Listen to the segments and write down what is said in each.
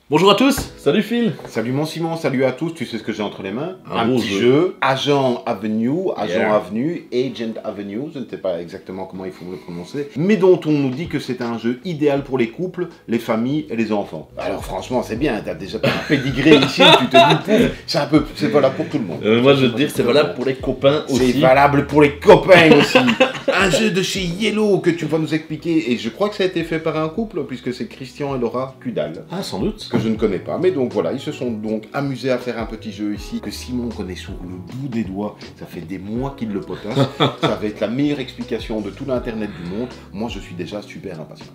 Bonjour à tous, salut Phil. Salut mon Simon, salut à tous, tu sais ce que j'ai entre les mains? Un petit jeu, Agent Avenue, Agent Avenue, je ne sais pas exactement comment il faut le prononcer, mais dont on nous dit que c'est un jeu idéal pour les couples, les familles et les enfants. Alors franchement c'est bien, t'as déjà un pédigré ici, tu te dis, c'est valable pour tout le monde. Moi je veux te dire, c'est valable pour les copains aussi. C'est valable pour les copains aussi. Un jeu de chez Yellow que tu vas nous expliquer, et je crois que ça a été fait par un couple, puisque c'est Christian et Laura Kudal. Ah, sans doute. Que je ne connais pas, mais donc voilà, ils se sont donc amusés à faire un petit jeu ici, que Simon connaît sur le bout des doigts, ça fait des mois qu'il le potasse, ça va être la meilleure explication de tout l'internet du monde, moi je suis déjà super impatient.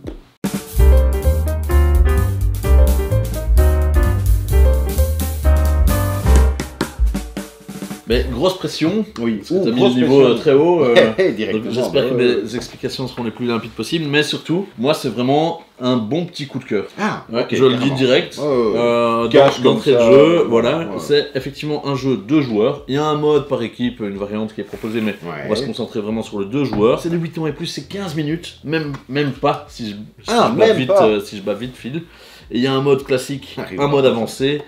Mais grosse pression, oui, parce que t'as mis le niveau très haut, directement. J'espère que mes explications seront les plus limpides possibles, mais surtout, moi c'est vraiment un bon petit coup de cœur. Ah, okay, je le dis direct, d'entrée de jeu, voilà, c'est effectivement un jeu 2 joueurs, il y a un mode par équipe, une variante qui est proposée, mais on va se concentrer vraiment sur le 2 joueurs. C'est de 8 ans et plus, c'est 15 minutes, même pas, si je bats vite Phil. Et il y a un mode classique, un mode avancé,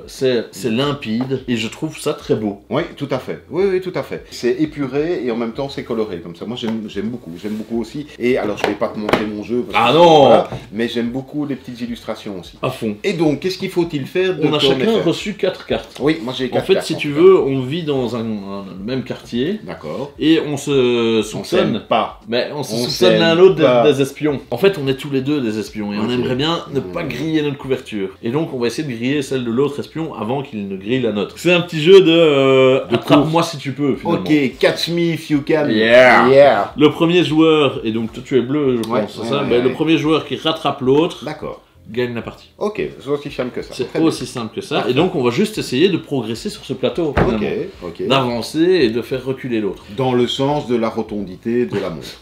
c'est limpide, et je trouve ça très beau. Oui, tout à fait, oui, tout à fait. C'est épuré, et en même temps c'est coloré, comme ça. Moi j'aime beaucoup aussi. Et alors je vais pas te montrer mon jeu, parce que, voilà, mais j'aime beaucoup les petites illustrations aussi. À fond. Et donc, qu'est-ce qu'il faut-il faire? On a chacun reçu 4 cartes. Oui, moi j'ai 4 cartes. En fait, si tu veux, on vit dans un même quartier. D'accord. Et on se soupçonne pas. Mais on se soupçonne l'un l'autre des espions. En fait, on est tous les deux des espions, et on aimerait bien ne pas griller notre couverture. Et donc on va essayer de griller celle de l'autre espion avant qu'il ne grille la nôtre. C'est un petit jeu de attrape-moi si tu peux, finalement. Ok, catch me if you can. Yeah. Le premier joueur, et donc toi tu es bleu, je pense, c'est ça. Le premier joueur qui rattrape l'autre gagne la partie. Ok, c'est aussi simple que ça. C'est aussi simple que ça. Et donc on va juste essayer de progresser sur ce plateau, d'avancer et de faire reculer l'autre. Dans le sens de la rotondité de la montre.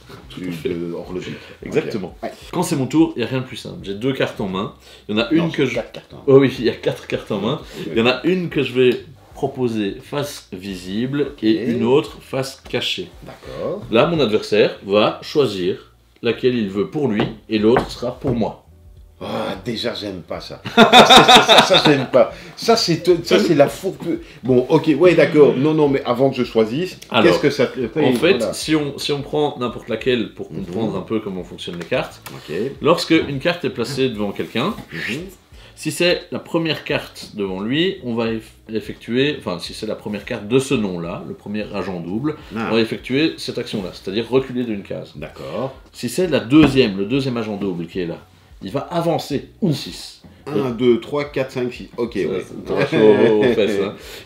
Horlogique. Exactement. Quand c'est mon tour, il n'y a rien de plus simple. J'ai 2 cartes en main. Il y en a une que je... 4 cartes en main. Oh oui, il y a 4 cartes en main. Il y en a une que je vais proposer face visible et une autre face cachée. D'accord. Là, mon adversaire va choisir laquelle il veut pour lui et l'autre sera pour moi. Ah, déjà j'aime pas ça. Ça j'aime pas. Ça c'est la fourbe. Bon, ok, ouais, d'accord. Non, mais avant que je choisisse, qu'est-ce que ça fait? En fait, si on prend n'importe laquelle pour comprendre un peu comment fonctionnent les cartes, lorsque une carte est placée devant quelqu'un, si c'est la première carte devant lui, on va effectuer, enfin si c'est la première carte de ce nom-là, le premier agent double, on va effectuer cette action-là, c'est-à-dire reculer d'une case. D'accord. Si c'est le deuxième agent double qui est là, il va avancer 6. 1, 2, 3, 4, 5, 6. Ok, ouais.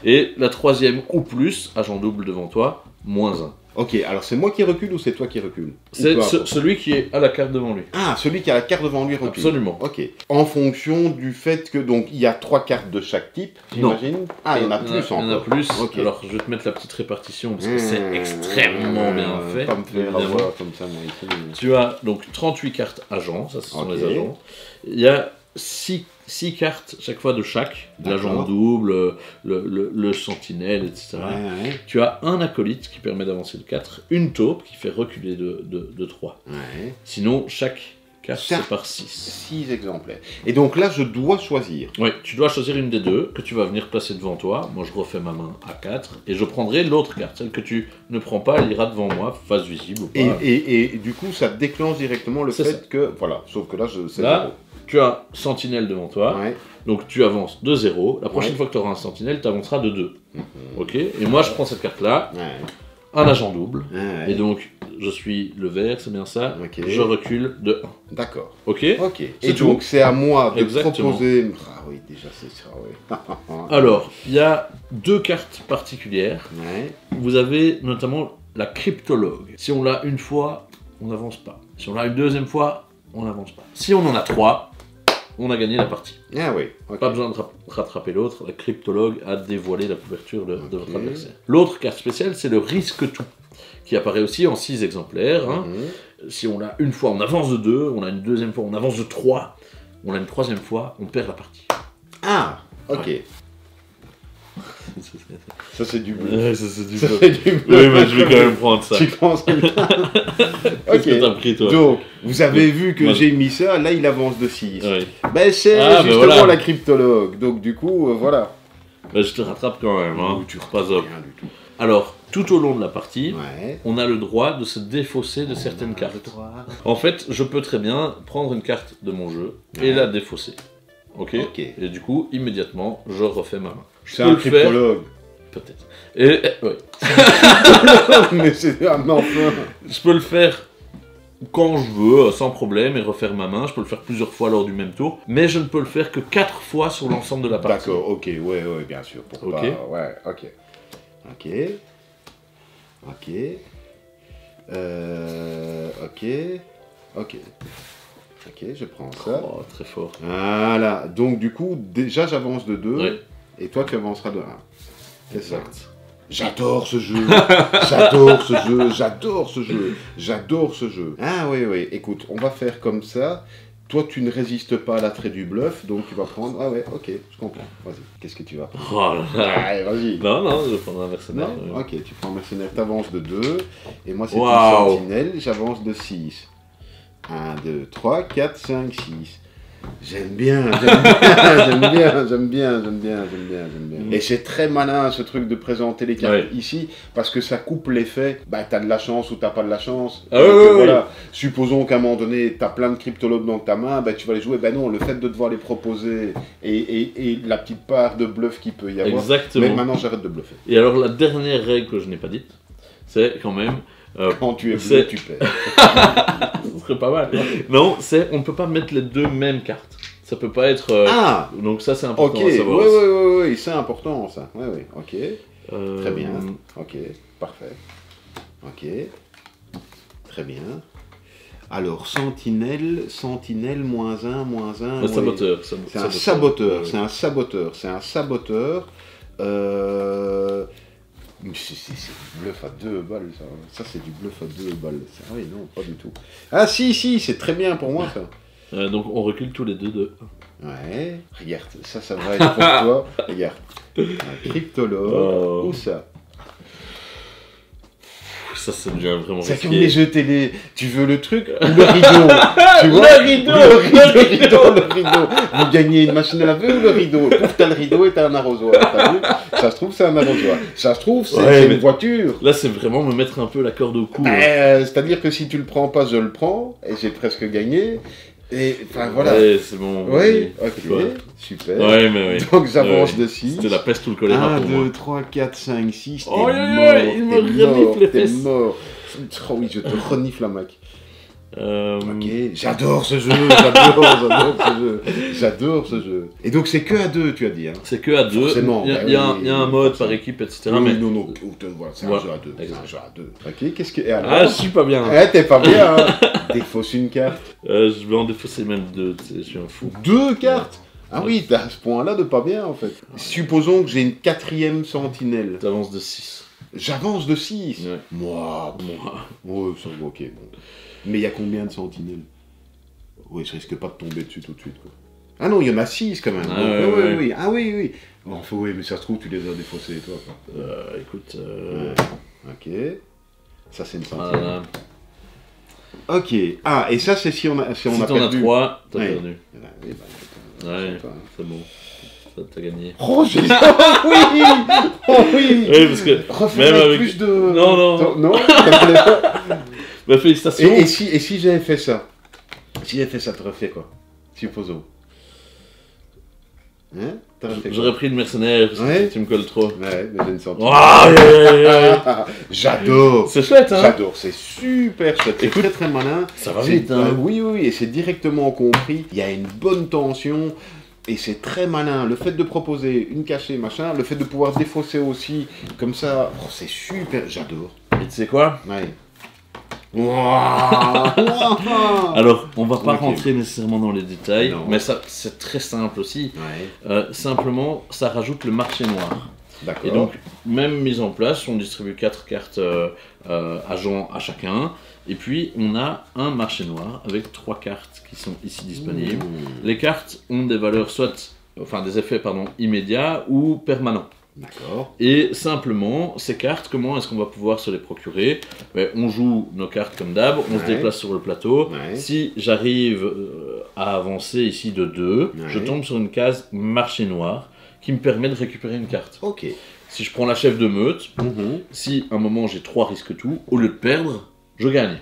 Et la troisième ou plus, agent double devant toi, -1. Ok, alors c'est moi qui recule ou c'est toi qui recule? C'est celui qui est à la carte devant lui. Ah, celui qui a la carte devant lui recule. Absolument. Ok. En fonction du fait que, donc, il y a 3 cartes de chaque type, j'imagine? Ah, il y en a plus encore. Il y en a plus. Alors, je vais te mettre la petite répartition, parce que c'est extrêmement bien fait. Pas me faire avoir comme ça, moi, ici. Tu as donc 38 cartes agents, ça ce sont les agents. Il y a 6 cartes chaque fois de l'agent double, le sentinelle, etc. Tu as un acolyte qui permet d'avancer de 4, une taupe qui fait reculer de 3. Sinon, chaque carte c'est par 6. 6 exemplaires. Et donc là, je dois choisir. Oui, tu dois choisir une des deux que tu vas venir placer devant toi. Moi, je refais ma main à 4 et je prendrai l'autre carte. Celle que tu ne prends pas, elle ira devant moi, face visible ou pas. Et du coup, ça déclenche directement le fait que... Voilà, sauf que là, c'est là, tu as sentinelle devant toi, donc tu avances de 0. La prochaine fois que tu auras un sentinelle, tu avanceras de 2. Ok. Et moi, je prends cette carte-là, un agent double, et donc je suis le vert, c'est bien ça, je recule de 1. D'accord. Ok. Et donc, c'est à moi de proposer... Ah oui, déjà, c'est ça, oui. Alors, il y a 2 cartes particulières. Vous avez notamment la cryptologue. Si on l'a une fois, on n'avance pas. Si on l'a une deuxième fois, on n'avance pas. Si on en a 3, on a gagné la partie. Ah oui. Pas besoin de rattraper l'autre. La cryptologue a dévoilé la couverture de votre adversaire. L'autre carte spéciale, c'est le risque tout, qui apparaît aussi en 6 exemplaires. Si on l'a une fois, on avance de 2. On l'a une deuxième fois, on avance de 3. On l'a une troisième fois, on perd la partie. Ah, ok. Ça c'est du bleu. Ouais, ça c'est du Ça, bleu. c'est du bleu. Oui, mais je vais quand même prendre ça. Tu prends ça. Qu'est-ce que t'as pris, toi? Donc, vous avez vu que Moi, j'ai mis ça, là il avance de 6. Ouais. Ben c'est Ah, ben justement voilà. la cryptologue. Donc du coup, voilà. Bah, je te rattrape quand même, hein. Ouh, tu Pas retrouves up. rien du tout. Alors, tout au long de la partie, Ouais. on a le droit de se défausser de certaines cartes. En fait, je peux très bien prendre une carte de mon jeu et Ouais. la défausser. Ok. Ok. Et du coup, immédiatement, je refais ma main. Je C'est peux un le faire, cryptologue. peut-être. Et ouais. Mais c'est un enfant. Je peux le faire quand je veux, sans problème, et refaire ma main. Je peux le faire plusieurs fois lors du même tour, mais je ne peux le faire que 4 fois sur l'ensemble de la partie. D'accord, ok, ouais, bien sûr. Pour Ok. pas... Ouais, ok. Ok. Ok. Ok. Ok. Ok, je prends ça. Oh, très fort. Voilà, donc du coup, déjà j'avance de 2, Ouais. et toi tu avanceras de 1. C'est ça. Exact. J'adore ce jeu, j'adore ce jeu, j'adore ce jeu, j'adore ce jeu. Ah oui, oui, écoute, on va faire comme ça. Toi, tu ne résistes pas à l'attrait du bluff, donc tu vas prendre... Ah ouais, ok, je comprends. Vas-y, qu'est-ce que tu vas prendre? Oh là là. Allez, vas-y. Non, non, je vais prendre un mercenaire. Non, ok, tu prends mercenaire, t'avances de 2, et moi c'est une Waouh. sentinelle, j'avance de 6. 1, 2, 3, 4, 5, 6. J'aime bien, j'aime bien. Et c'est très malin ce truc de présenter les cartes Ouais. ici, parce que ça coupe l'effet, bah t'as de la chance ou t'as pas de la chance. Ah Donc, ouais, ouais, voilà. Supposons qu'à un moment donné, t'as plein de cryptolobes dans ta main, bah tu vas les jouer, bah non, le fait de devoir les proposer, et la petite part de bluff qu'il peut y avoir. Exactement. Mais maintenant j'arrête de bluffer. Et alors, la dernière règle que je n'ai pas dite, c'est quand même. Quand tu es c'est- bleu, tu perds. Ce serait pas mal. Non, c'est on ne peut pas mettre les deux mêmes cartes. Ça peut pas être. Ah, Donc ça c'est ok, important à savoir. oui, c'est important ça. Oui, ok. Très bien. Ok, parfait. Ok. Très bien. Alors, sentinelle, -1, Un saboteur. C'est un saboteur, c'est un saboteur, c'est un saboteur. C'est du bluff à 2 balles, ça. Ça, c'est du bluff à 2 balles. Ah oui, non, pas du tout. Ah si, c'est très bien pour moi, ça. Donc on recule tous les deux de. Ouais, regarde, ça va être pour toi. Regarde, un cryptologue, Oh. où ça? Ça devient vraiment C'est risqué. comme les jeux télé, tu veux le truc ou le rideau? Tu vois? Le rideau. Le rideau. Vous gagnez une machine à laver ou le rideau? Pouf, t'as le rideau et t'as un arrosoir, t'as vu? Ça se trouve, c'est un arrosoir. Ça se trouve, c'est Ouais, mais- une voiture. Là c'est vraiment me mettre un peu la corde au cou. C'est-à-dire que si tu le prends pas, je le prends, et j'ai presque gagné. Et enfin voilà. Ouais, c'est bon. Oui, c'est ok, pas- super. Ouais, mais oui. Donc j'avance Ouais, de 6. C'était la peste ou le choléra 1, pour moi. 2, 3, 4, 5, 6. Oh, il me renifle les t'es fesses. mort. Oh oui, je te renifle la mac. Euh, Ok, j'adore ce jeu, j'adore ce jeu. Et donc c'est que à 2, tu as dit, hein? C'est que à 2. Forcément, Il y a, bah il y a un, oui, il y a un oui, mode forcément. par équipe, etc. Oui, mais... non, voilà, c'est un Voilà, jeu à 2. C'est un exact. jeu à 2. Ok, qu'est-ce que. Et alors? Ah, je suis pas bien. T'es pas bien, hein? Défausse une carte. Je vais en défausser même 2, je suis un fou. 2 cartes? Ah oui, t'as à ce point-là de pas bien en fait. Supposons que j'ai une 4ème sentinelle. T'avances de 6. J'avance de 6. Ouais. Moi. Ouais, ça va, ok. Bon. Mais il y a combien de sentinelles? Oui, je risque pas de tomber dessus tout de suite, quoi. Ah non, il y en a 6 quand même. Ah, Donc, ouais. oui. Ah oui. Bon, enfin, oui, mais ça se trouve, tu les as défaussés, toi. Quoi. Écoute. Ok. Ça, c'est une sentinelle. Voilà. Ok. Ah, et ça, c'est si on a Si perdu. t'en as 3, t'as Ouais. perdu. Oui, bah, Ouais, toi, hein. c'est bon. T'as gagné. Oh, j'ai... oui. Oui, parce que. Refaire Même avec- plus de... Non. Non. Bah, félicitations. Et si j'avais fait ça? Si j'avais fait ça, t'aurais fait quoi? Supposons. Hein? T'aurais fait quoi? J'aurais pris le mercenaire parce que Ouais. tu me colles trop. Ouais, mais j'ai une sentinelle. Ah, J'adore. c'est chouette, hein. J'adore, c'est super chouette. C'est Écoute, très très malin. Ça va C'est- vite, hein. Oui, et c'est directement compris. Il y a une bonne tension. Et c'est très malin. Le fait de proposer une cachée, machin, le fait de pouvoir défausser aussi, comme ça, oh, c'est super. J'adore. Et tu sais quoi? Ouais. Wouah. Alors, on va pas Ok. rentrer nécessairement dans les détails, Non. mais ça, c'est très simple aussi. Ouais, Simplement, ça rajoute le marché noir. d'accord. Et donc, même mise en place, on distribue 4 cartes agents à chacun. Et puis, on a un marché noir avec 3 cartes qui sont ici disponibles. Les cartes ont des valeurs soit, enfin des effets pardon, immédiats ou permanents. D'accord. Et simplement, ces cartes, comment est-ce qu'on va pouvoir se les procurer? On joue nos cartes comme d'hab, on se déplace sur le plateau. Si j'arrive à avancer ici de 2, je tombe sur une case marché noir qui me permet de récupérer une carte. Ok. Si je prends la chef de meute, si à un moment j'ai 3 risques tout, au lieu de perdre, je gagne.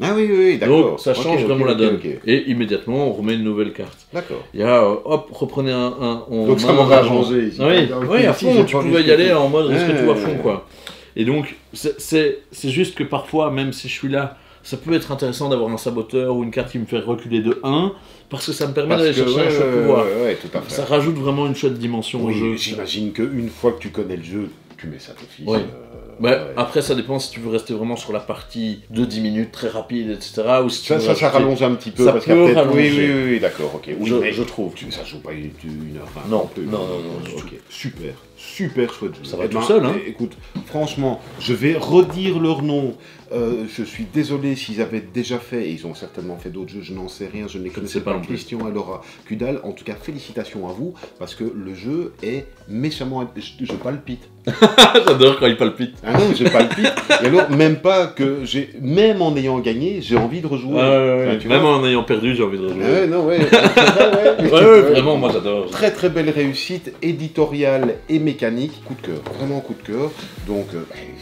Ah oui, d'accord. Donc ça change vraiment la donne. Et immédiatement, on remet une nouvelle carte. D'accord. Il y a, hop, reprenez un donc ça m'aura changé ici. Oui, à fond, tu pouvais y aller en mode risque tout à fond, quoi. Et donc, c'est juste que parfois, même si je suis là, ça peut être intéressant d'avoir un saboteur ou une carte qui me fait reculer de 1, parce que ça me permet d'aller chercher un chouette pouvoir. Tout à fait. Ça rajoute vraiment une chouette dimension au jeu. J'imagine qu'une fois que tu connais le jeu, tu mets ça d'office. Après, ça dépend si tu veux rester vraiment sur la partie de 10 minutes, très rapide, etc. Ou si ça rallonge un petit peu. Ça peut rallonger. Oui, d'accord, ok. Oui, je trouve. Ça joue pas 1h20. Non, ok. Super chouette jeu. Ça va tout seul, hein. Écoute, franchement, je vais redire leur nom. Je suis désolé s'ils avaient déjà fait, et ils ont certainement fait d'autres jeux, je n'en sais rien, je ne connaissais pas Christian et Laura Kudal. En tout cas, félicitations à vous, parce que le jeu est méchamment... Je palpite. J'adore quand il palpite. Ah non, je palpite. Et alors, même en ayant gagné, j'ai envie de rejouer. Même en ayant perdu, j'ai envie de rejouer. Vraiment, moi j'adore. Très très belle réussite éditoriale et mécanique. Coup de cœur, vraiment coup de cœur. Donc, allez,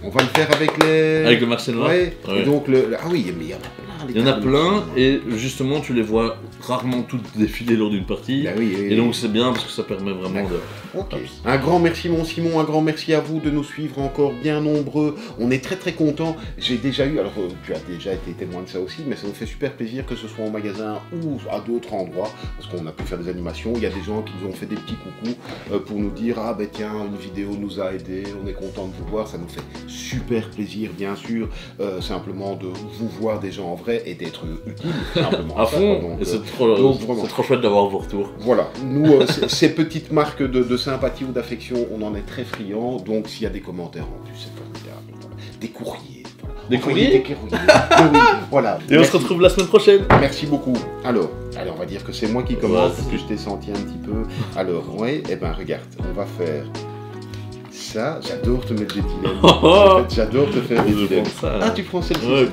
on va le faire avec le marché noir. Et donc, ah oui, mais il y en a plein. Il y en a plein, et justement, tu les vois rarement toutes défiler lors d'une partie. Et donc, c'est bien parce que ça permet vraiment de. Ok. Un grand merci, mon Simon. Un grand merci à vous de nous suivre encore bien nombreux. On est très très contents. J'ai déjà eu, alors tu as déjà été témoin de ça aussi, mais ça nous fait super plaisir que ce soit au magasin ou à d'autres endroits, parce qu'on a pu faire des animations. Il y a des gens qui nous ont fait des petits coucous pour nous dire ah ben tiens, une vidéo nous a aidé, on est content de vous voir. Ça nous fait super plaisir, bien sûr, simplement de vous voir des gens en vrai et d'être utile simplement. À fond, c'est trop chouette d'avoir vos retours. Voilà, nous, ces petites marques de sympathie ou d'affection, on en est très friands, donc s'il y a des commentaires en plus, c'est formidable. Voilà. Des courriers. Voilà. Des courriers. Oui, voilà. Et on se retrouve la semaine prochaine. Merci beaucoup. Alors, on va dire que c'est moi qui commence, parce que je t'ai senti un petit peu. Alors, regarde, on va faire... Ça, j'adore te mettre des dilemmes. En fait, j'adore te faire des dilemmes. Ah, tu prends celle-ci. Oui.